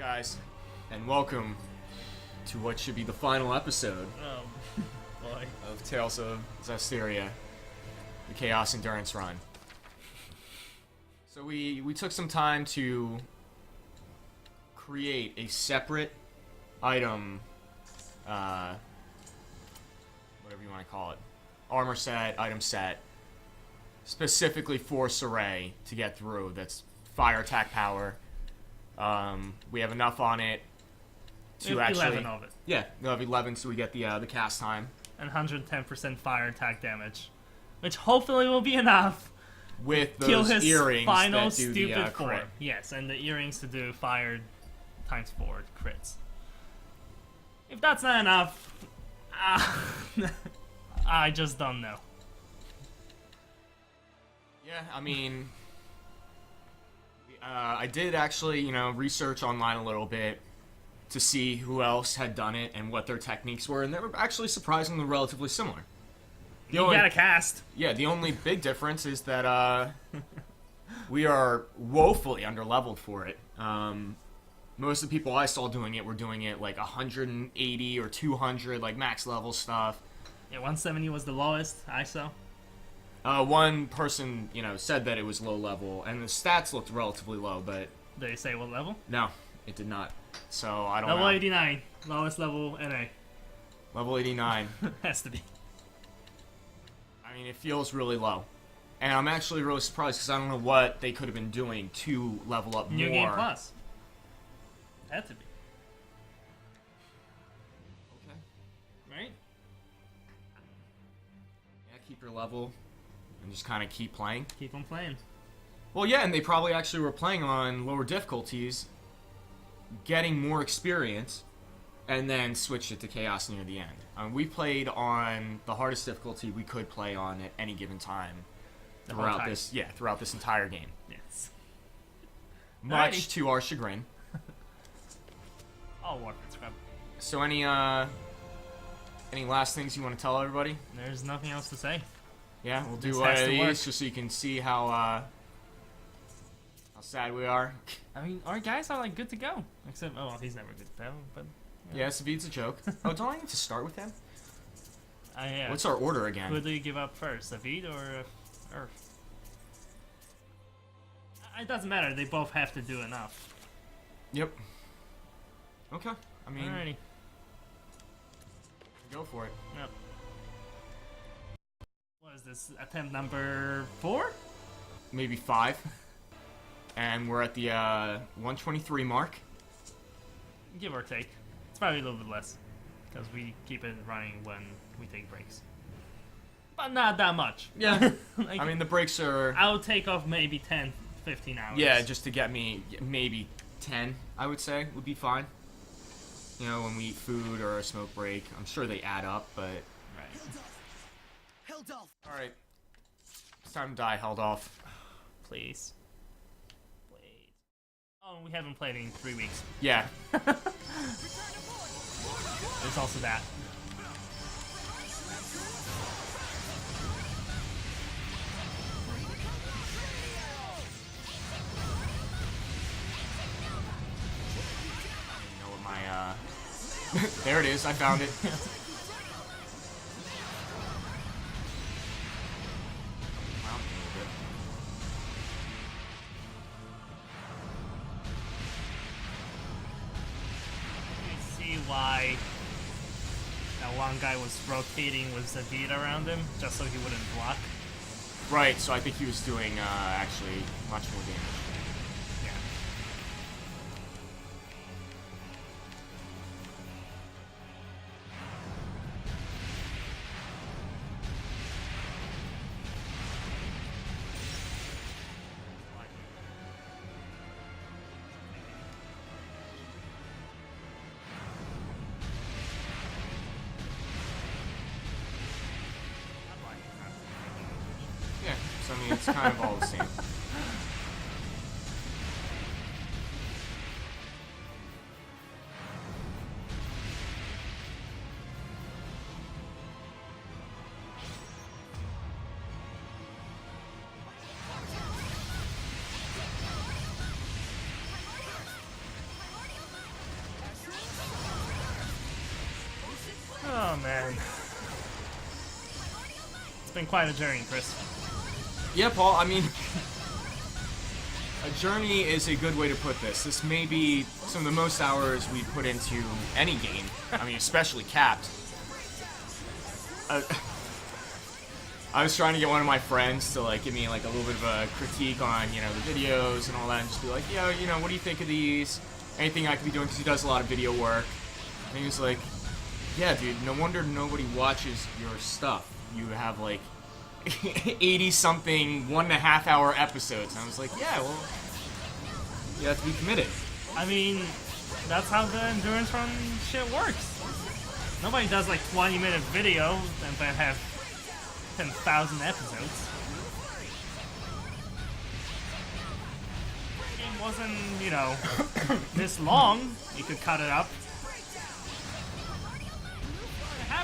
guys, and welcome to what should be the final episode Boy. of Tales of Zestiria, the Chaos Endurance Run. So we took some time to create a separate item, whatever you want to call it, armor set, item set, specifically for Saray to get through. That's fire attack power. We have enough on it to actually 11 of it. Yeah, we'll have 11, so we get the cast time And 110% fire attack damage, which hopefully will be enough. with Kill those his earrings final that do stupid the form. crit. Yes, and the earrings to do fire times 4 crits. If that's not enough, I just don't know. Yeah, I mean, I did actually, research online a little bit to see who else had done it and what their techniques were, and they were actually surprisingly relatively similar. You gotta cast. Yeah, the only big difference is that we are woefully underleveled for it. Most of the people I saw doing it were doing it like 180 or 200, like max level stuff. Yeah, 170 was the lowest I saw. One person, said that it was low level, and the stats looked relatively low, but Did they say what level? no, it did not. So I don't know. Level 89. Lowest level NA. Level 89. Has to be. I mean, it feels really low. And I'm actually really surprised because I don't know what they could have been doing to level up New more. Game Plus. Had to be. Okay. Right? Yeah, keep your level and just kind of keep playing. Keep on playing. Well, yeah, and they probably actually were playing on lower difficulties, getting more experience, and then switched it to Chaos near the end. We played on the hardest difficulty we could play on at any given time throughout this entire game. Yes. Much Alrighty. to our chagrin. All Warfare Scrub. So any last things you want to tell everybody? There's nothing else to say. Yeah, we'll do This one has of to work. these just so you can see how sad we are. I mean, our guys are like good to go. Except, oh, well, he's never good to go, but... Yeah, Savid's a joke. Oh, don't I need to start with him? Yeah. What's our order again? Who do you give up first, Avid or Earth? It doesn't matter, they both have to do enough. Yep. Okay. I mean, Alrighty. go for it. Yep. What is this, attempt number 4? Maybe 5. And we're at the 123 mark. Give or take. It's probably a little bit less. Because we keep it running when we take breaks. But not that much. Yeah. Like, I mean, the breaks are... I'll take off maybe 10, 15 hours. Yeah, just to get me maybe 10, I would say, would be fine. When we eat food or a smoke break. I'm sure they add up, but... Right. Alright. It's time to die, held off. Please. Oh, we haven't played in 3 weeks. Yeah. There's also that. What my, there it is, I found it. Why that one guy was rotating with Zavid around him, just so he wouldn't block. Right, so I think he was doing, actually, much more damage. Yeah. Yeah, so I mean, it's kind of all the same. been quite a journey, Chris. Yeah, Paul, I mean, a journey is a good way to put this. This may be some of the most hours we put into any game. I mean, especially Capped. I was trying to get one of my friends to like give me like a little bit of a critique on, you know, the videos and all that, and just be like, yo, you know, what do you think of these? Anything I could be doing, because he does a lot of video work. And he was like, yeah, dude, no wonder nobody watches your stuff. You have like 80-something 1.5 hour episodes. And I was like, yeah, well, you have to be committed. I mean, that's how the endurance run shit works. Nobody does like 20-minute video and then have 10,000 episodes. The game wasn't, you know, this long. You could cut it up.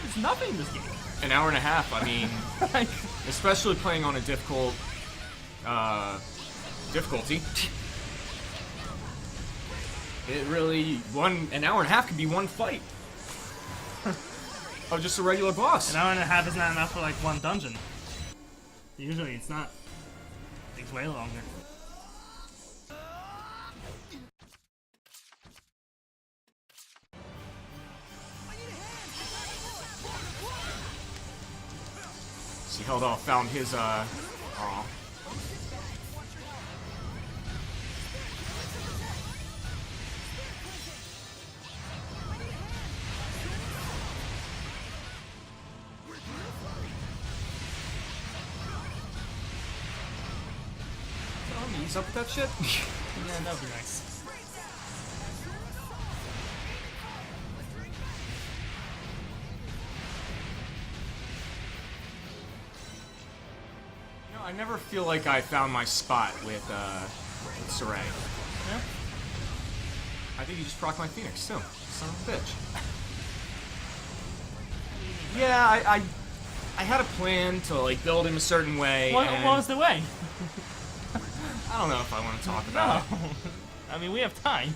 It's nothing in this game. An hour and a half, I mean, Like, especially playing on a difficult difficulty. It really, an hour and a half could be one fight. Oh, just a regular boss. an hour and a half is not enough for like one dungeon. Usually it's not. It takes way longer. He held off, found his, aw. Ease up with that shit? Yeah, that would be nice. I never feel like I found my spot with Saray. Yeah? I think you just proc my Phoenix too. Son of a bitch. Yeah, I had a plan to like build him a certain way. What and was the way? I don't know if I want to talk about No. it. I mean, we have time.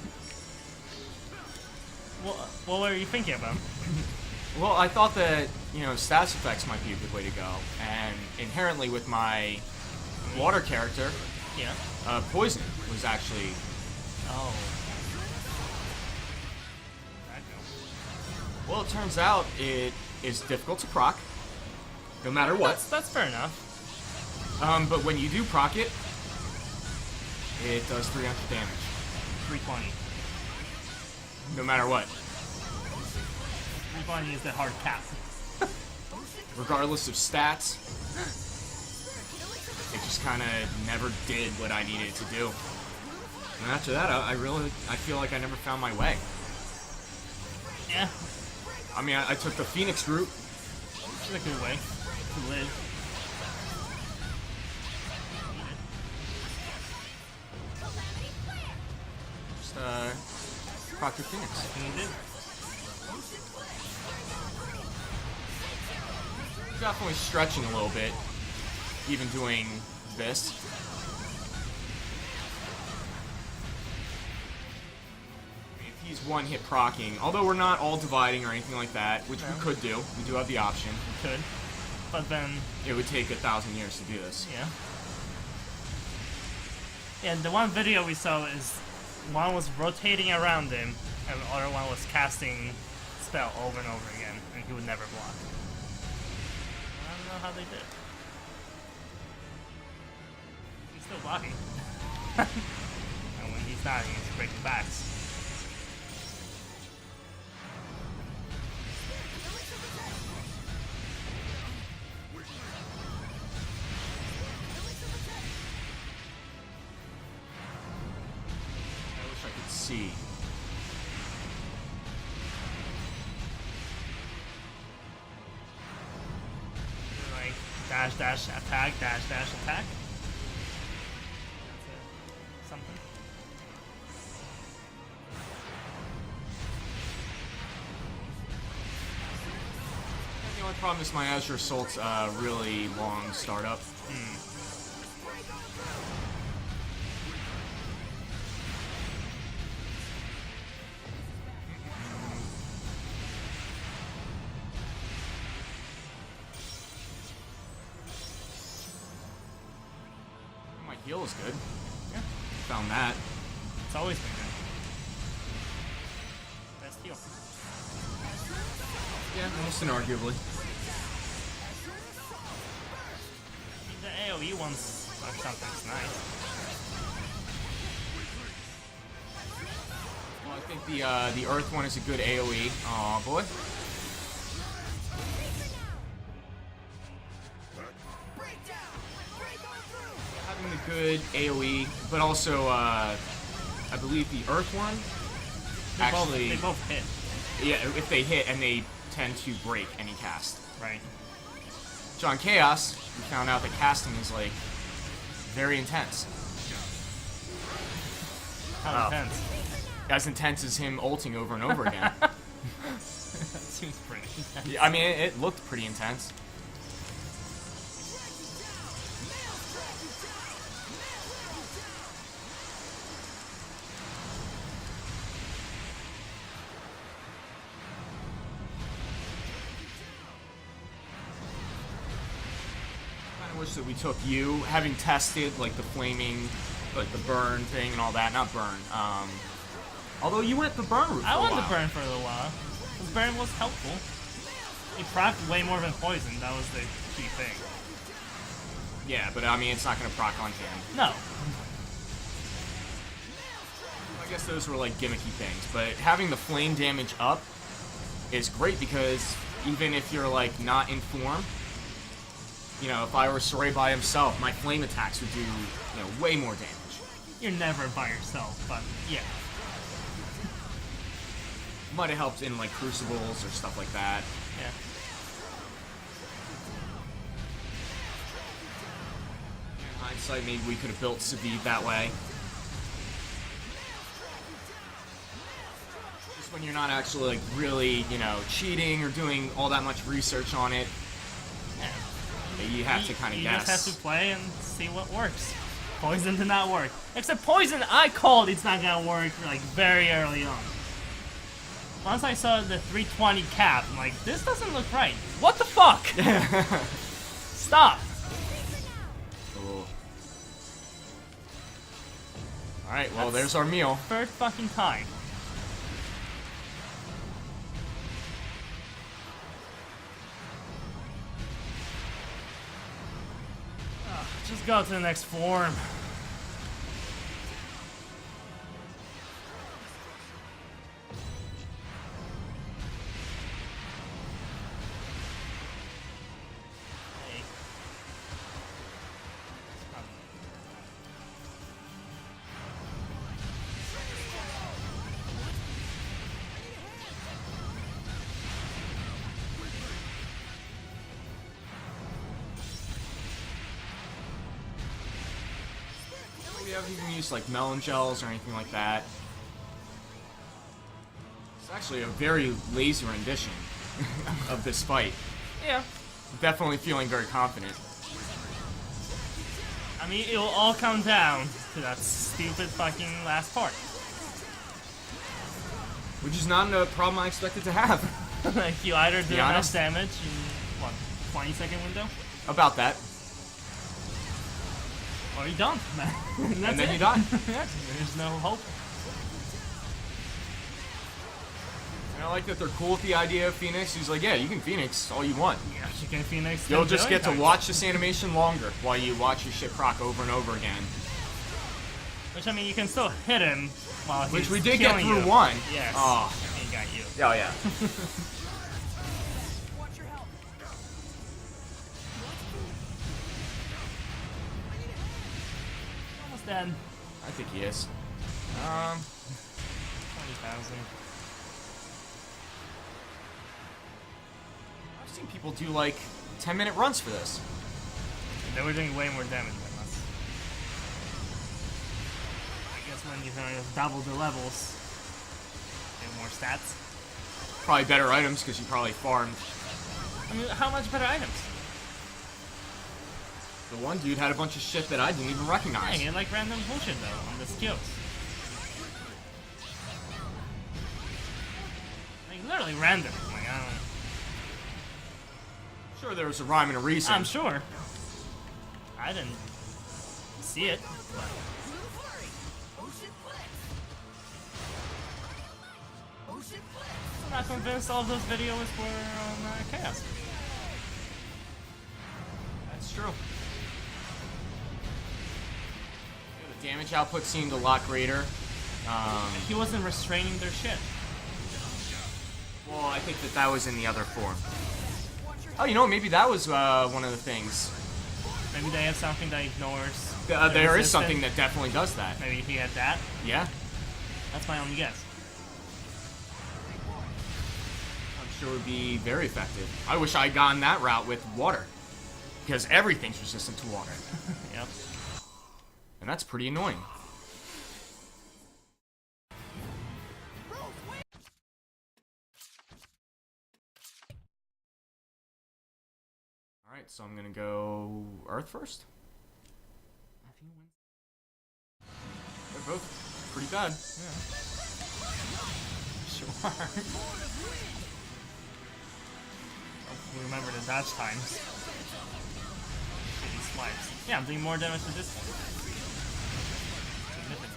What were you thinking about? Well, I thought that, you know, status effects might be a good way to go, and inherently with my water character, Yeah. poison was actually. Oh. Well, it turns out it is difficult to proc, no matter what. That's fair enough. But when you do proc it, it does 300 damage, 320. no matter what, 320 is the hard cap. regardless of stats. It just kind of never did what I needed to do. And after that, I feel like I never found my way. Yeah. I mean, I took the Phoenix route. Which is a good way to live. Just, proc your Phoenix. You did. Definitely stretching a little bit, even doing this. If he's one-hit procking, although we're not all dividing or anything like that, which we could do. We do have the option. We could. But then, It would take 1,000 years to do this. yeah. Yeah, the one video we saw is one was rotating around him, and the other one was casting spell over and over again, and he would never block. I don't know how they did. He's still blocking. And when he's not, he's breaking backs. I wish I could see. Like, dash, dash, attack, dash, dash, attack. That's something. The only problem is my Azure Assault's really long startup. Heal is good. Yeah, Found that. it's always been good. Best heal. Yeah, almost inarguably. The AoE ones are something's nice. Well, I think the Earth one is a good AoE. Aw, boy. Having a good AoE, but also, I believe the Earth one actually... They both hit. Yeah, if they hit, and they tend to break any cast. Right. John Chaos, we found out that casting is, like, very intense. How intense? As intense as him ulting over and over again. That seems pretty intense. Yeah, I mean, it looked pretty intense. I wish that we took you, having tested like the flaming, like the burn thing and all that. Not burn. Although you went the burn route. I wanted to burn for a little while. Because burn was helpful. It procced way more than poison. That was the key thing. Yeah, but I mean, it's not gonna proc on him. No. I guess those were like gimmicky things, but having the flame damage up is great because even if you're like not in form, you know, if I were Soray by himself, my flame attacks would do, you know, way more damage. You're never by yourself, but yeah. Might have helped in like crucibles or stuff like that. Yeah. In hindsight, maybe we could have built Savid that way. Just when you're not actually like really, you know, cheating or doing all that much research on it. Yeah. You have to kind of You guess. just have to play and see what works. Poison did not work. Except poison, I called it's not gonna work like very early on. Once I saw the 320 cap, I'm like, this doesn't look right. What the fuck? Stop. Cool. Alright, well, That's- there's our meal. Third fucking time. Just go to the next form. Hey. We haven't even used like melon gels or anything like that. It's actually a very lazy rendition of this fight. Yeah. Definitely feeling very confident. I mean, it will all come down to that stupid fucking last part. Which is not a problem I expected to have. Like, you either do Be enough honest. damage in, what, 20-second window? About that. Or you don't, man. And that's And then it. you die. Yeah, there's no hope. And I like that they're cool with the idea of Phoenix. He's like, yeah, you can Phoenix all you want. Yeah, you can Phoenix. You'll 10 just billion get to times. watch this animation longer while you watch your shit proc over and over again. Which, I mean, you can still hit him while Which he's we did get killing through you. one. Yes. Oh. He got you. Oh, yeah. Almost dead. I think he is. 20,000. I've seen people do like 10-minute runs for this. They were doing way more damage than us. I guess when you kind of double the levels, you have more stats. Probably better items because you probably farmed. I mean, how much better items? The one dude had a bunch of shit that I didn't even recognize. Yeah, like random bullshit though on the skills. Like literally random. Like I don't know. Sure, there was a rhyme and a reason. I'm sure. I didn't see it. But I'm not convinced all of those videos were on Chaos. That's true. The damage output seemed a lot greater. He wasn't restraining their shit. Well, I think that was in the other form. Oh, you know what? Maybe that was one of the things. Maybe they have something that ignores. There is something that definitely does that. Maybe he had that. Yeah. That's my only guess. I'm sure it would be very effective. I wish I'd gone that route with water. Because everything's resistant to water. Yep. And that's pretty annoying. Alright, so I'm gonna go Earth first. They're both pretty bad. Yeah. Sure. Hopefully remember the dodge times. Shitty swipes. Yeah, I'm doing more damage with this one. Significant.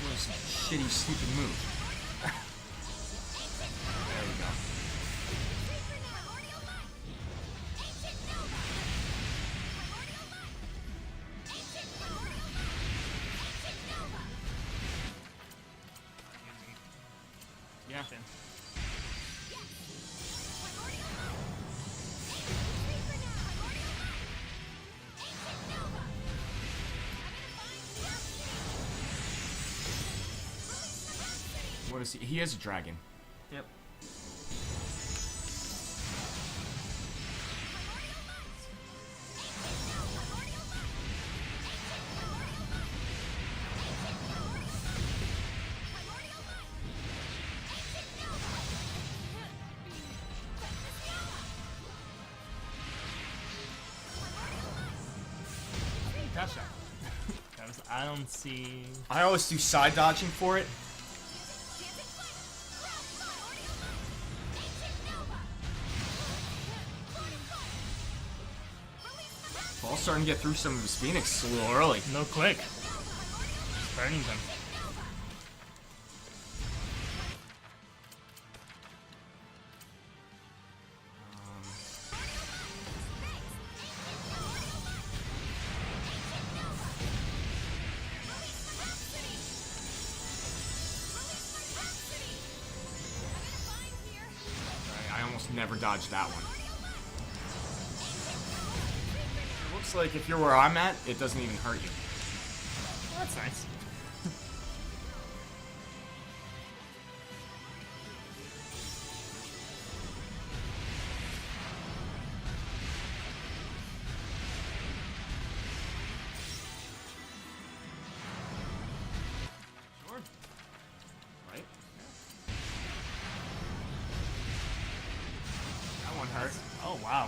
What is some shitty, stupid move? There we go. Yeah. What is he? He is a dragon. Yep. Gotcha. I don't see. I always do side dodging for it. Paul's starting to get through some of his Phoenix a little early. No quick. Just burning them. I almost never dodged that one. It looks like if you're where I'm at, it doesn't even hurt you. Well, that's nice. Sure. Right? That one hurt. Oh, wow.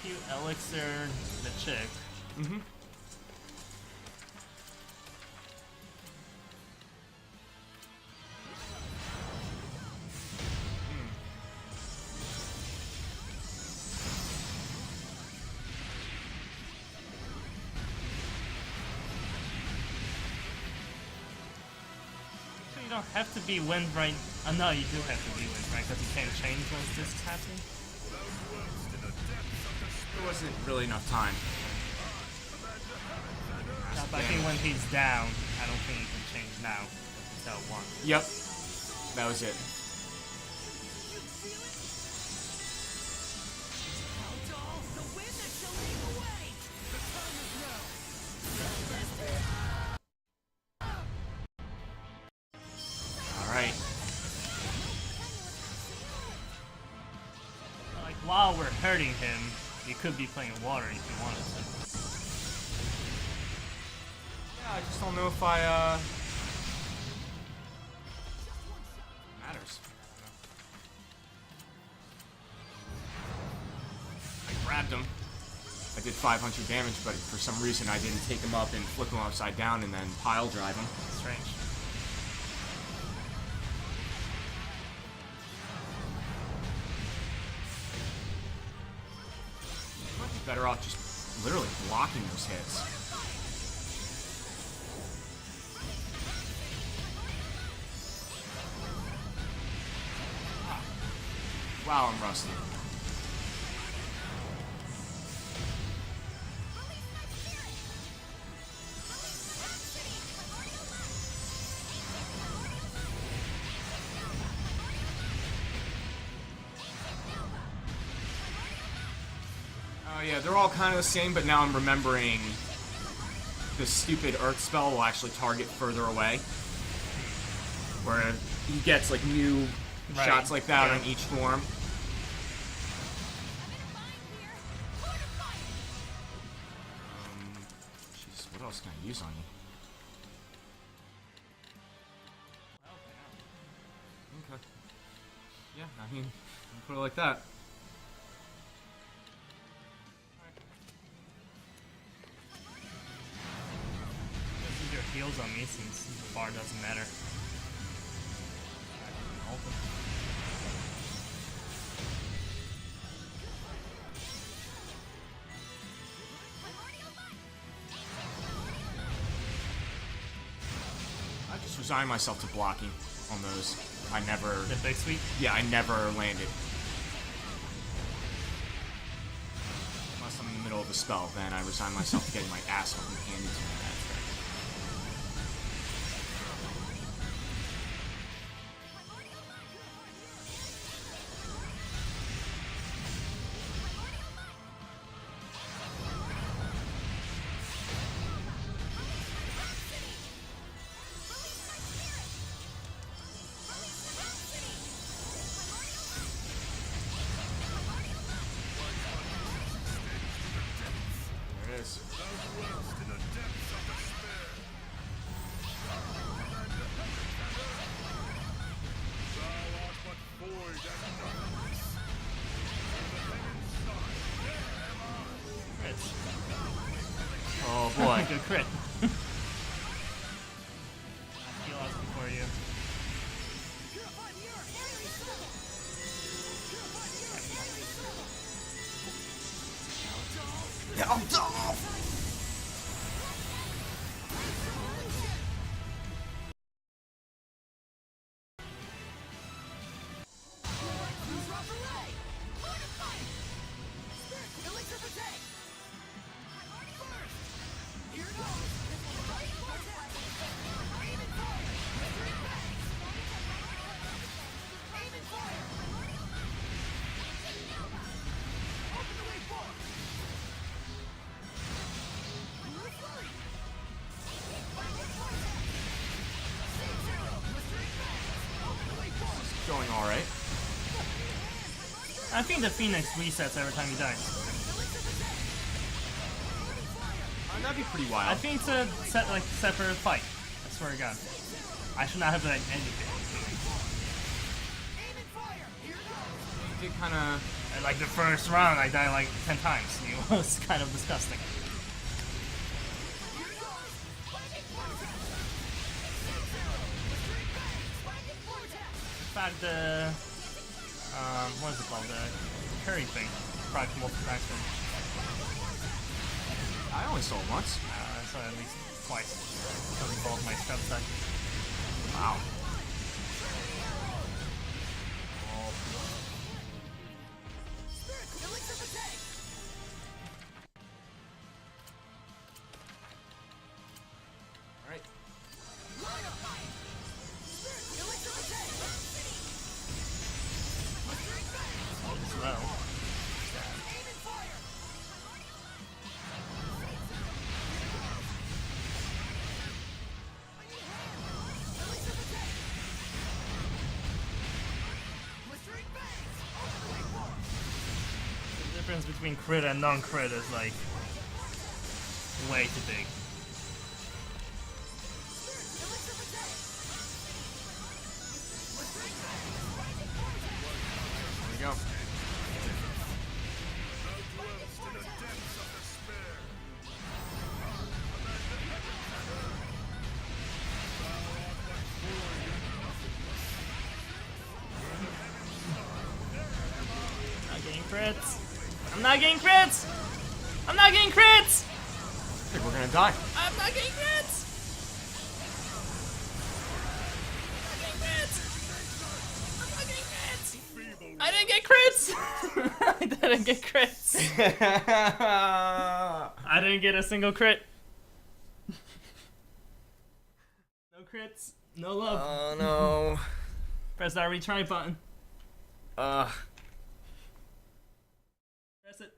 Cute elixir, the chick. Mm-hmm. So you don't have to be wind right. No, you do have to be wind right because you can't change once this is happening. There wasn't really enough time. Yeah, but I think when he's down, I don't think he can change now. He's out one. Yep. That was it. Alright. Like, while we're hurting him, you could be playing water if you wanted to. Yeah, I just don't know if matters. I grabbed him. I did 500 damage, but for some reason I didn't take him up and flip him upside down and then pile drive him. Strange. Might be better off just literally blocking those hits. Wow, I'm rusty. Oh yeah, they're all kind of the same, but now I'm remembering the stupid Earth spell will actually target further away. Where he gets like new shots like that on each form. Jeez, what else can I use on you? Okay. Yeah, I mean, put it like that. Use your heals on me since the bar doesn't matter. I just resigned myself to blocking on those. I never... The big sweep? Yeah, I never landed. Unless I'm in the middle of a spell, then I resign myself to getting my ass fucking handed to me. There it is. Oh boy. Good crit. Heal us before you. Going alright. I think the Phoenix resets every time he dies. That'd be pretty wild. I think it's a separate fight. I swear to God. I should not have done anything. It did kind of... And like the first round, I died like 10 times. It was kind of disgusting. In fact, the what is it called? The curry thing. Probably multiple times. I only saw it once. I saw it at least twice. Because of both my step side. Wow. Alright. Slow. The difference between crit and non-crit is like way too big. There we go. crits. I'm not getting crits! I'm not getting crits! I think we're gonna die. I'm not getting crits! I didn't get crits! I didn't get crits. I didn't get a single crit. No crits. No love. Oh no. Press that retry button. Press it.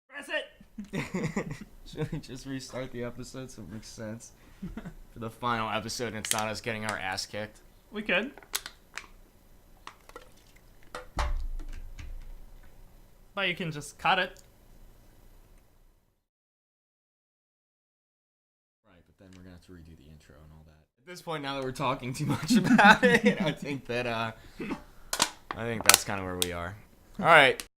Press it! Should we just restart the episode so it makes sense? For the final episode and it's not us getting our ass kicked. We could. But you can just cut it. Right, but then we're gonna have to redo the intro and all that. At this point, now that we're talking too much about it, I think that's kind of where we are. All right.